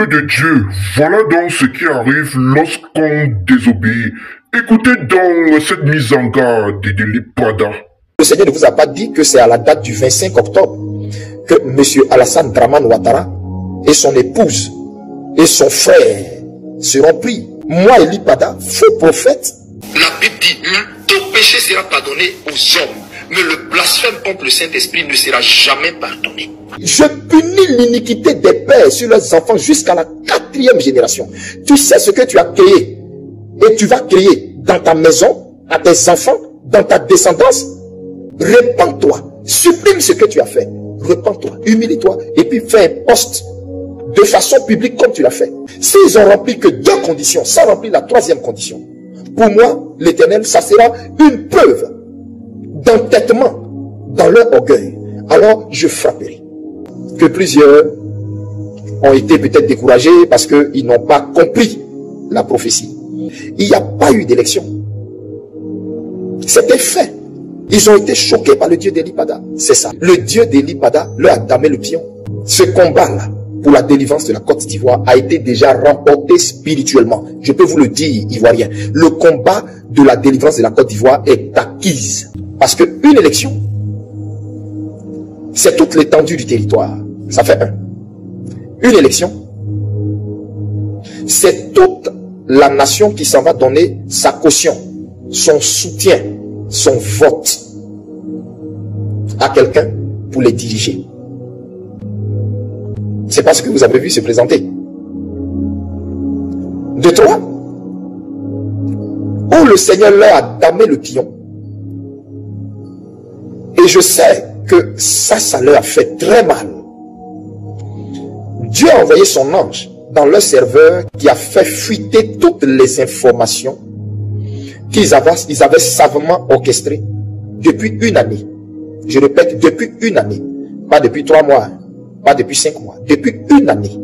Peuple de Dieu, voilà donc ce qui arrive lorsqu'on désobéit. Écoutez donc cette mise en garde de l'IPADA. Le Seigneur ne vous a pas dit que c'est à la date du 25 octobre que M. Alassane Dramane Ouattara et son épouse et son frère seront pris. Moi et l'IPADA, faux prophète. La Bible dit, tout péché sera pardonné aux hommes, mais le blasphème contre le Saint-Esprit ne sera jamais pardonné. Je punis l'iniquité des pères sur leurs enfants jusqu'à la 4e génération. Tu sais ce que tu as créé et tu vas créer dans ta maison, à tes enfants, dans ta descendance. Repends-toi, supprime ce que tu as fait. Repends-toi, humilie-toi et puis fais un poste de façon publique comme tu l'as fait. S'ils ont rempli que 2 conditions, sans remplir la 3e condition, pour moi, l'Éternel, ça sera une preuve d'entêtement dans leur orgueil. Alors je frapperai. Que plusieurs ont été peut-être découragés parce qu'ils n'ont pas compris la prophétie. Il n'y a pas eu d'élection. C'était fait. Ils ont été choqués par le Dieu d'Elipada. C'est ça. Le Dieu d'Elipada leur a damé le pion. Ce combat-là, pour la délivrance de la Côte d'Ivoire, a été déjà remporté spirituellement. Je peux vous le dire, Ivoiriens. Le combat de la délivrance de la Côte d'Ivoire est acquise. Parce qu'une élection, c'est toute l'étendue du territoire. Ça fait 1. Une élection, c'est toute la nation qui s'en va donner sa caution, son soutien, son vote à quelqu'un pour les diriger. C'est pas ce que vous avez vu se présenter. De 3, où le Seigneur leur a damé le pion. Et je sais que ça leur a fait très mal. Dieu a envoyé son ange dans leur serveur qui a fait fuiter toutes les informations qu'ils avaient savamment orchestrées depuis 1 année. Je répète, depuis 1 année. Pas depuis 3 mois, pas depuis 5 mois. Depuis 1 année.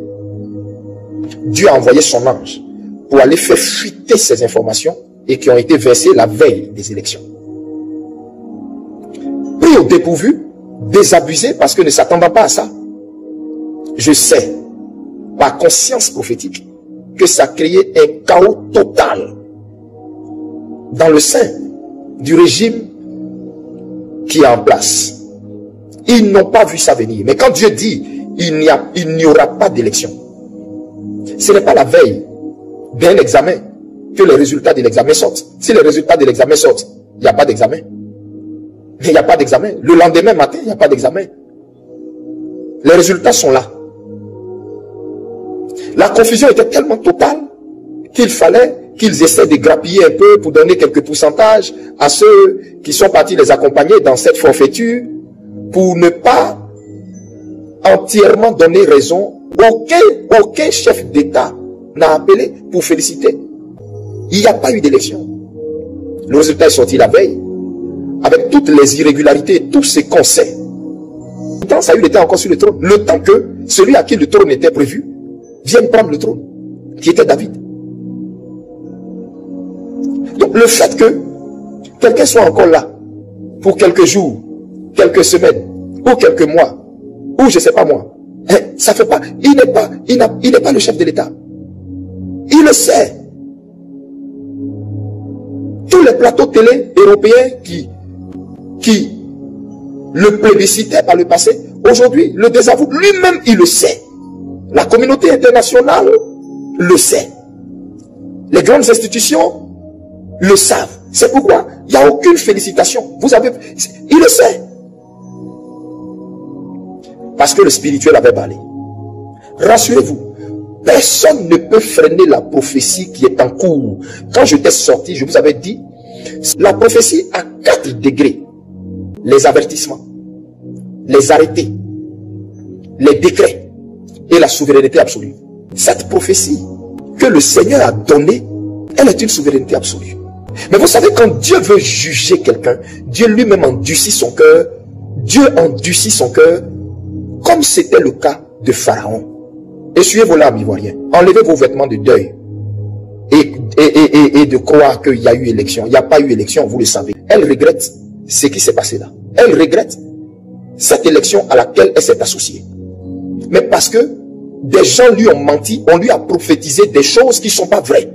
Dieu a envoyé son ange pour aller faire fuiter ces informations et qui ont été versées la veille des élections. Pris au dépourvu, désabusé parce que ne s'attendant pas à ça. Je sais, par conscience prophétique, que ça a créé un chaos total dans le sein du régime qui est en place. Ils n'ont pas vu ça venir. Mais quand Dieu dit, il n'y aura pas d'élection, ce n'est pas la veille d'un examen que les résultats de l'examen sortent. Si les résultats de l'examen sortent, il n'y a pas d'examen. Il n'y a pas d'examen. Le lendemain matin, il n'y a pas d'examen. Les résultats sont là. La confusion était tellement totale qu'il fallait qu'ils essaient de grappiller un peu pour donner quelques pourcentages à ceux qui sont partis les accompagner dans cette forfaiture pour ne pas entièrement donner raison. Aucun chef d'État n'a appelé pour féliciter. Il n'y a pas eu d'élection. Le résultat est sorti la veille avec toutes les irrégularités, tous ces conseils. Pourtant, Saül était encore sur le trône. Le temps que celui à qui le trône était prévu vienne prendre le trône, qui était David. Donc le fait que quelqu'un soit encore là pour quelques jours, quelques semaines, ou quelques mois, ou je ne sais pas moi, ça fait pas, il n'est pas le chef de l'État. Il le sait. Tous les plateaux télé européens qui le plébiscitaient par le passé, aujourd'hui le désavouent. Lui-même, il le sait. La communauté internationale le sait. Les grandes institutions le savent. C'est pourquoi il n'y a aucune félicitation. Il le sait. Parce que le spirituel avait parlé. Rassurez-vous, personne ne peut freiner la prophétie qui est en cours. Quand j'étais sorti, je vous avais dit, la prophétie a 4 degrés. Les avertissements, les arrêtés, les décrets et la souveraineté absolue. Cette prophétie que le Seigneur a donnée, elle est une souveraineté absolue. Mais vous savez, quand Dieu veut juger quelqu'un, Dieu lui-même endurcit son cœur. Dieu endurcit son cœur, comme c'était le cas de Pharaon. Essuyez vos larmes, Ivoiriens. Enlevez vos vêtements de deuil. Et de croire qu'il y a eu élection. Il n'y a pas eu élection, vous le savez. Elle regrette ce qui s'est passé là. Elle regrette cette élection à laquelle elle s'est associée. Mais parce que des gens lui ont menti, on lui a prophétisé des choses qui ne sont pas vraies.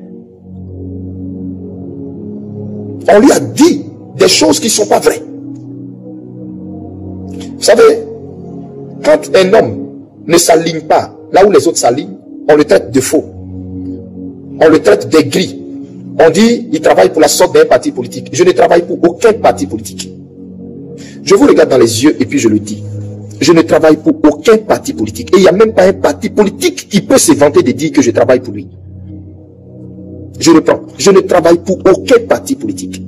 On lui a dit des choses qui ne sont pas vraies. Vous savez, quand un homme ne s'aligne pas là où les autres s'alignent, on le traite de faux. On le traite d'aigri. On dit, il travaille pour la sorte d'un parti politique. Je ne travaille pour aucun parti politique. Je vous regarde dans les yeux et puis je le dis. Je ne travaille pour aucun parti politique. Et il n'y a même pas un parti politique qui peut se vanter de dire que je travaille pour lui. Je reprends. Je ne travaille pour aucun parti politique.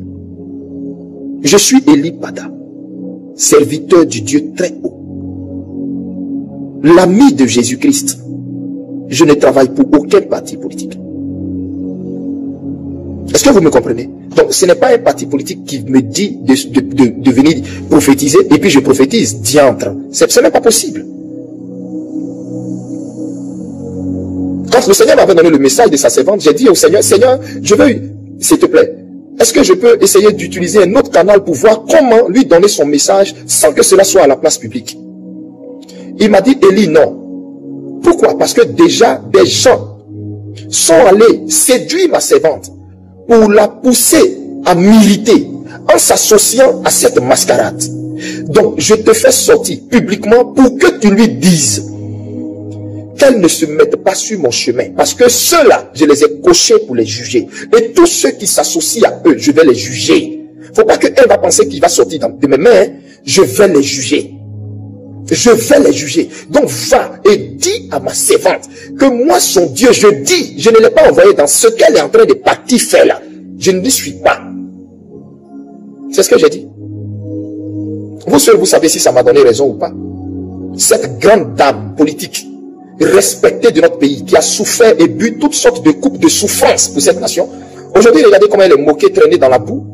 Je suis Eli Pada, serviteur du Dieu très haut. L'ami de Jésus-Christ. Je ne travaille pour aucun parti politique. Est-ce que vous me comprenez? Donc, ce n'est pas un parti politique qui me dit de venir prophétiser et puis je prophétise, diantre. Ce n'est pas possible. Quand le Seigneur m'avait donné le message de sa servante, j'ai dit au Seigneur, Seigneur, je veux, s'il te plaît, est-ce que je peux essayer d'utiliser un autre canal pour voir comment lui donner son message sans que cela soit à la place publique? Il m'a dit, Élie, non. Pourquoi? Parce que déjà, des gens sont allés séduire ma servante pour la pousser à militer en s'associant à cette mascarade. Donc, je te fais sortir publiquement pour que tu lui dises qu'elle ne se mette pas sur mon chemin. Parce que ceux-là, je les ai cochés pour les juger. Et tous ceux qui s'associent à eux, je vais les juger. Faut pas qu'elle va penser qu'il va sortir de mes mains. Je vais les juger. Je vais les juger. Donc va et dis à ma servante que moi, son Dieu, je dis, je ne l'ai pas envoyé dans ce qu'elle est en train de partir faire là. Je ne lui suis pas. C'est ce que j'ai dit. Vous seuls, vous savez si ça m'a donné raison ou pas. Cette grande dame politique, respectée de notre pays, qui a souffert et bu toutes sortes de coupes de souffrance pour cette nation. Aujourd'hui, regardez comment elle est moquée, traînée dans la boue.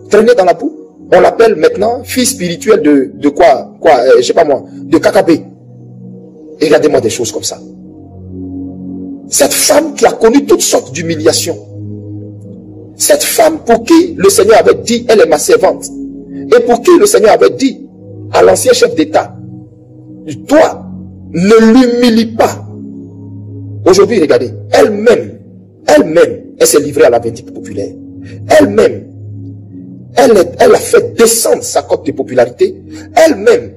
Traînée dans la boue. On l'appelle maintenant fille spirituelle de quoi, je sais pas moi, de Kakabé. Et regardez-moi des choses comme ça. Cette femme qui a connu toutes sortes d'humiliations. Cette femme pour qui le Seigneur avait dit, elle est ma servante. Et pour qui le Seigneur avait dit à l'ancien chef d'État, toi, ne l'humilie pas. Aujourd'hui, regardez, elle-même, elle s'est livrée à la vindicte populaire. Elle-même, elle a fait descendre sa cote de popularité. Elle-même,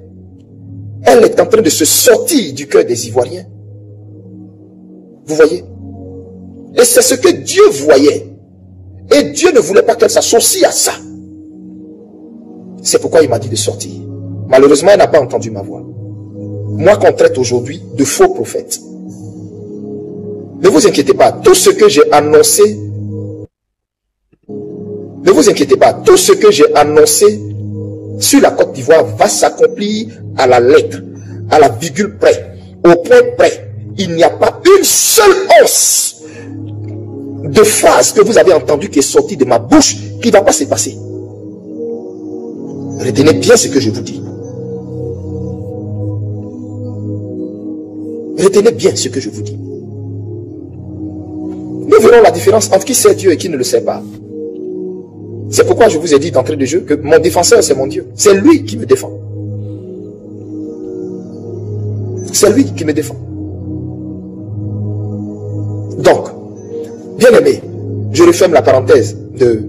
elle est en train de se sortir du cœur des Ivoiriens. Vous voyez? Et c'est ce que Dieu voyait. Et Dieu ne voulait pas qu'elle s'associe à ça. C'est pourquoi il m'a dit de sortir. Malheureusement, elle n'a pas entendu ma voix. Moi qu'on traite aujourd'hui de faux prophètes. Ne vous inquiétez pas, tout ce que j'ai annoncé, ne vous inquiétez pas, tout ce que j'ai annoncé sur la Côte d'Ivoire va s'accomplir à la lettre, à la virgule près, au point près. Il n'y a pas une seule once de phrase que vous avez entendue qui est sortie de ma bouche qui ne va pas se passer. Retenez bien ce que je vous dis. Retenez bien ce que je vous dis. Nous verrons la différence entre qui sait Dieu et qui ne le sait pas. C'est pourquoi je vous ai dit d'entrée de jeu que mon défenseur, c'est mon Dieu. C'est lui qui me défend. C'est lui qui me défend. Donc, bien aimé, je referme la parenthèse de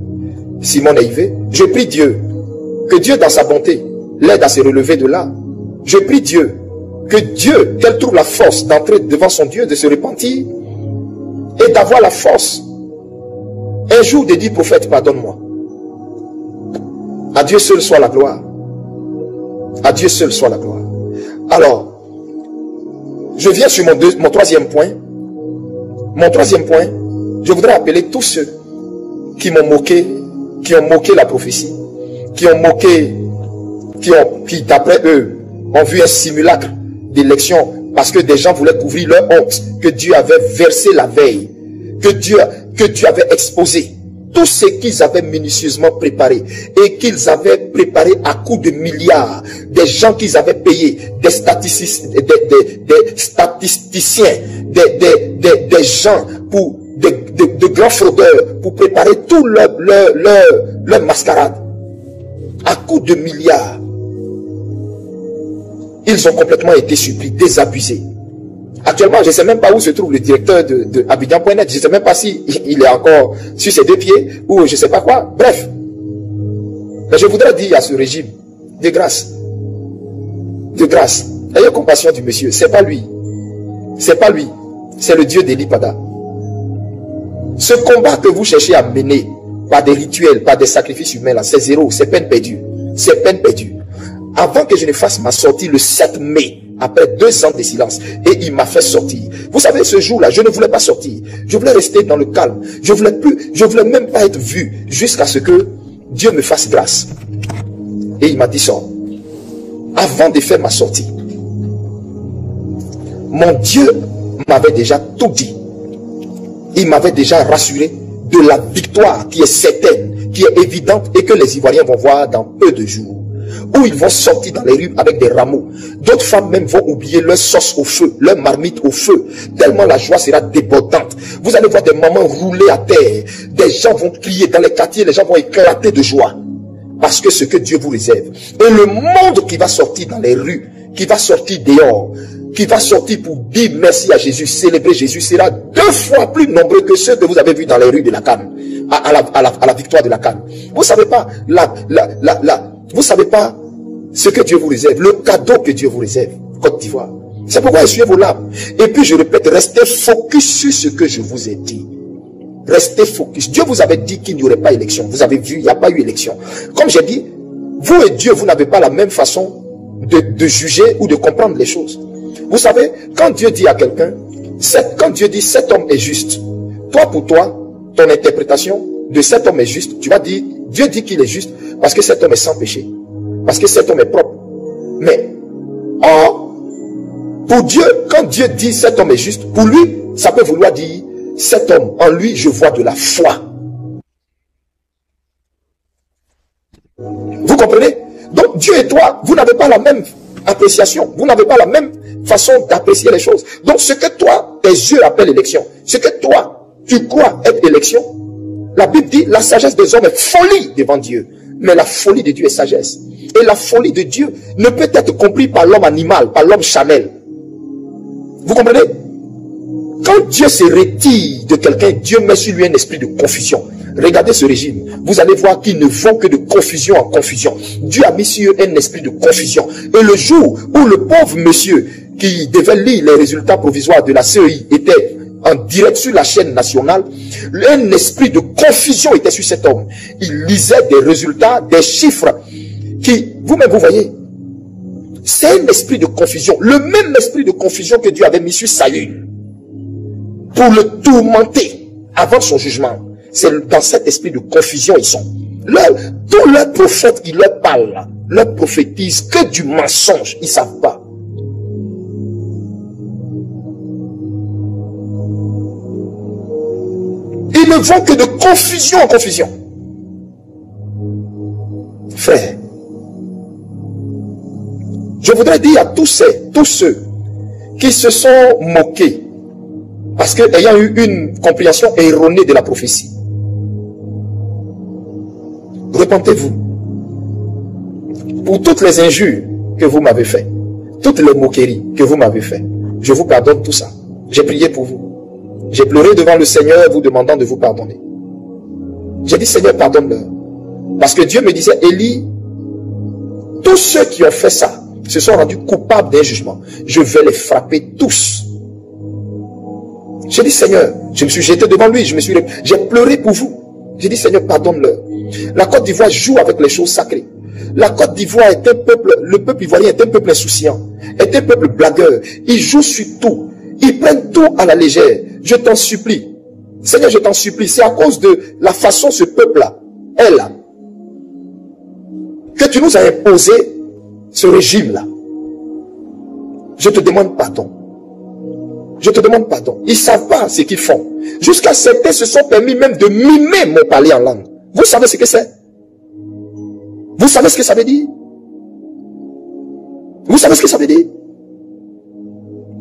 Simon et Yves. Je prie Dieu, que Dieu dans sa bonté l'aide à se relever de là. Je prie Dieu, que Dieu, qu'elle trouve la force d'entrer devant son Dieu, de se repentir et d'avoir la force un jour de dire, prophète, pardonne-moi. À Dieu seul soit la gloire. À Dieu seul soit la gloire. Alors, je viens sur mon troisième point. Mon troisième point, je voudrais appeler tous ceux qui m'ont moqué, qui ont moqué la prophétie, qui ont moqué, qui d'après eux, ont vu un simulacre d'élection parce que des gens voulaient couvrir leur honte que Dieu avait versé la veille, que Dieu avait exposé. Tout ce qu'ils avaient minutieusement préparé et qu'ils avaient préparé à coups de milliards, des gens qu'ils avaient payés, des statisticiens, des gens pour de grands fraudeurs pour préparer tout leur mascarade à coups de milliards. Ils ont complètement été surpris, désabusés. Actuellement, je ne sais même pas où se trouve le directeur de Abidjan.net. Je ne sais même pas si il est encore sur ses deux pieds ou je ne sais pas quoi. Bref. Mais je voudrais dire à ce régime, de grâce, ayez compassion du monsieur. C'est pas lui. C'est pas lui. C'est le Dieu d'Elipada. Ce combat que vous cherchez à mener par des rituels, par des sacrifices humains, là, c'est zéro. C'est peine perdue. C'est peine perdue. Avant que je ne fasse ma sortie le 7 mai, après 2 ans de silence, et il m'a fait sortir. Vous savez, ce jour-là, je ne voulais pas sortir. Je voulais rester dans le calme. Je voulais même pas être vu jusqu'à ce que Dieu me fasse grâce. Et il m'a dit ça. Avant de faire ma sortie, mon Dieu m'avait déjà tout dit. Il m'avait déjà rassuré de la victoire qui est certaine, qui est évidente et que les Ivoiriens vont voir dans peu de jours. Où ils vont sortir dans les rues avec des rameaux. D'autres femmes même vont oublier leur sauce au feu, leur marmite au feu. Tellement la joie sera débordante. Vous allez voir des mamans rouler à terre. Des gens vont crier dans les quartiers, les gens vont éclater de joie. Parce que ce que Dieu vous réserve. Et le monde qui va sortir dans les rues, qui va sortir dehors, qui va sortir pour dire merci à Jésus, célébrer Jésus, sera 2 fois plus nombreux que ceux que vous avez vus dans les rues de la Cannes, à la victoire de la Cannes. Vous savez pas, vous savez pas ce que Dieu vous réserve, le cadeau que Dieu vous réserve, Côte d'Ivoire. C'est pourquoi essuyez vos larmes. Et puis je répète, restez focus sur ce que je vous ai dit. Restez focus. Dieu vous avait dit qu'il n'y aurait pas élection. Vous avez vu, il n'y a pas eu élection. Comme j'ai dit, vous et Dieu, vous n'avez pas la même façon de juger ou de comprendre les choses. Vous savez, quand Dieu dit à quelqu'un, quand Dieu dit cet homme est juste, toi pour toi, ton interprétation de cet homme est juste, tu vas dire, Dieu dit qu'il est juste parce que cet homme est sans péché, parce que cet homme est propre. Mais, pour Dieu, quand Dieu dit cet homme est juste, pour lui, ça peut vouloir dire, cet homme, en lui, je vois de la foi. Vous comprenez? Donc, Dieu et toi, vous n'avez pas la même appréciation, vous n'avez pas la même façon d'apprécier les choses. Donc ce que toi, tes yeux appellent élection, ce que toi, tu crois être élection, la Bible dit la sagesse des hommes est folie devant Dieu, mais la folie de Dieu est sagesse. Et la folie de Dieu ne peut être comprise par l'homme animal, par l'homme charnel. Vous comprenez? Quand Dieu se retire de quelqu'un, Dieu met sur lui un esprit de confusion. Regardez ce régime, vous allez voir qu'ils ne vont que de confusion en confusion. Dieu a mis sur eux un esprit de confusion. Et le jour où le pauvre monsieur qui devait lire les résultats provisoires de la CEI était en direct sur la chaîne nationale, un esprit de confusion était sur cet homme. Il lisait des résultats, des chiffres qui, vous-même vous voyez, c'est un esprit de confusion. Le même esprit de confusion que Dieu avait mis sur Saül pour le tourmenter avant son jugement. C'est dans cet esprit de confusion ils sont. Tous leurs prophètes qui leur parlent, leur prophétisent que du mensonge. Ils ne savent pas. Ils ne vont que de confusion en confusion. Frère, je voudrais dire à tous ceux qui se sont moqués parce qu'ayant eu une compréhension erronée de la prophétie, repentez-vous pour toutes les injures que vous m'avez faites, toutes les moqueries que vous m'avez faites. Je vous pardonne tout ça. J'ai prié pour vous. J'ai pleuré devant le Seigneur vous demandant de vous pardonner. J'ai dit, Seigneur, pardonne-leur. Parce que Dieu me disait, Élie, tous ceux qui ont fait ça se sont rendus coupables d'un jugement. Je vais les frapper tous. J'ai dit, Seigneur, je me suis jeté devant lui, j'ai pleuré pour vous. J'ai dit, Seigneur, pardonne-leur. La Côte d'Ivoire joue avec les choses sacrées. La Côte d'Ivoire est un peuple, le peuple ivoirien est un peuple insouciant, est un peuple blagueur. Ils jouent sur tout. Ils prennent tout à la légère. Je t'en supplie. Seigneur, je t'en supplie. C'est à cause de la façon ce peuple-là est là, que tu nous as imposé ce régime-là. Je te demande pardon. Je te demande pardon. Ils ne savent pas ce qu'ils font. Jusqu'à certains se sont permis même de mimer mon parler en langue. Vous savez ce que c'est? Vous savez ce que ça veut dire? Vous savez ce que ça veut dire?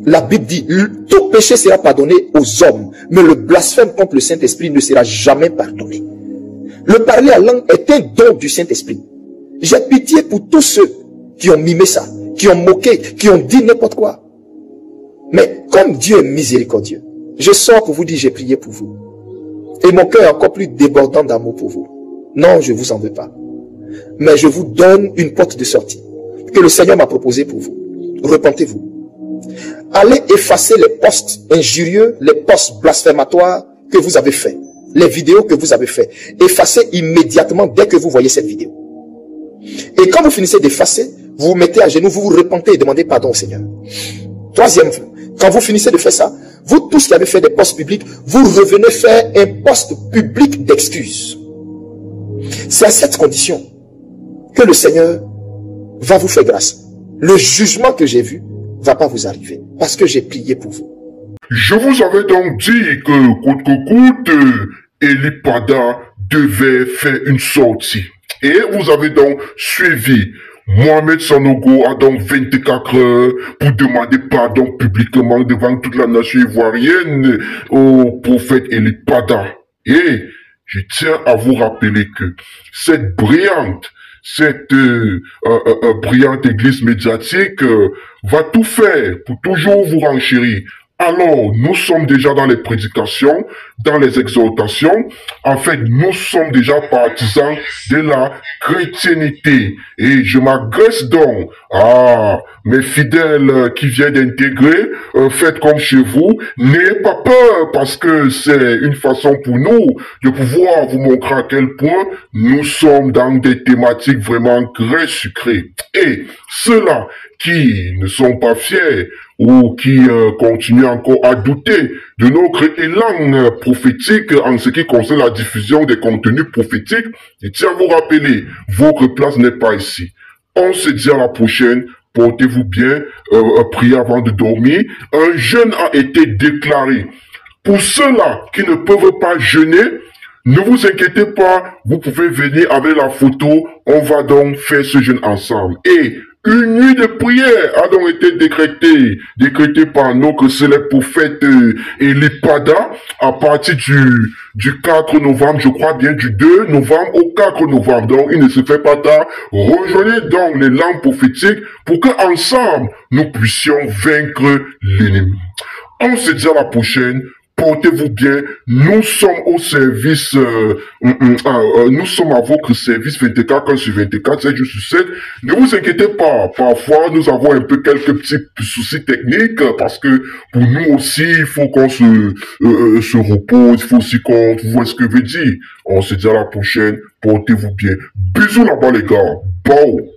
La Bible dit, tout péché sera pardonné aux hommes, mais le blasphème contre le Saint-Esprit ne sera jamais pardonné. Le parler en langue est un don du Saint-Esprit. J'ai pitié pour tous ceux qui ont mimé ça, qui ont moqué, qui ont dit n'importe quoi. Mais comme Dieu est miséricordieux, je sors pour vous dire, j'ai prié pour vous. Et mon cœur est encore plus débordant d'amour pour vous. Non, je ne vous en veux pas. Mais je vous donne une porte de sortie que le Seigneur m'a proposée pour vous. Repentez-vous. Allez effacer les posts injurieux, les posts blasphématoires que vous avez faits. Les vidéos que vous avez faites. Effacez immédiatement dès que vous voyez cette vidéo. Et quand vous finissez d'effacer, vous vous mettez à genoux, vous vous repentez et demandez pardon au Seigneur. Troisième, quand vous finissez de faire ça, vous tous qui avez fait des posts publics, vous revenez faire un post public d'excuses. C'est à cette condition que le Seigneur va vous faire grâce. Le jugement que j'ai vu ne va pas vous arriver parce que j'ai prié pour vous. Je vous avais donc dit que coûte que coûte, Eli Pada devait faire une sortie. Et vous avez donc suivi. Mohamed Sanogo a donc 24 heures pour demander pardon publiquement devant toute la nation ivoirienne au prophète Eli Pada. Et je tiens à vous rappeler que cette brillante église médiatique va tout faire pour toujours vous renchérir. Alors, nous sommes déjà dans les prédications, dans les exhortations. En fait, nous sommes déjà partisans de la chrétienté. Et je m'adresse donc à mes fidèles qui viennent d'intégrer. Faites comme chez vous. N'ayez pas peur parce que c'est une façon pour nous de pouvoir vous montrer à quel point nous sommes dans des thématiques vraiment très sucrées. Et ceux-là qui ne sont pas fiers ou qui continuent encore à douter de notre élan prophétique en ce qui concerne la diffusion des contenus prophétiques, je tiens à vous rappeler, votre place n'est pas ici. On se dit à la prochaine, portez-vous bien, priez avant de dormir. Un jeûne a été déclaré. Pour ceux-là qui ne peuvent pas jeûner, ne vous inquiétez pas, vous pouvez venir avec la photo, on va donc faire ce jeûne ensemble. Et une nuit de prière a donc été décrétée par notre célèbre prophète Eli Pada à partir du 4 novembre, je crois bien du 2 novembre au 4 novembre. Donc, il ne se fait pas tard. Rejoignez donc les langues prophétiques pour que ensemble nous puissions vaincre l'ennemi. On se dit à la prochaine. Portez-vous bien, nous sommes au service, nous sommes à votre service 24 heures sur 24, 7 jours sur 7. Ne vous inquiétez pas, parfois nous avons un peu quelques petits soucis techniques parce que pour nous aussi, il faut qu'on se repose, il faut aussi qu'on voit ce que veut dire. On se dit à la prochaine, portez-vous bien. Bisous là-bas les gars, bye.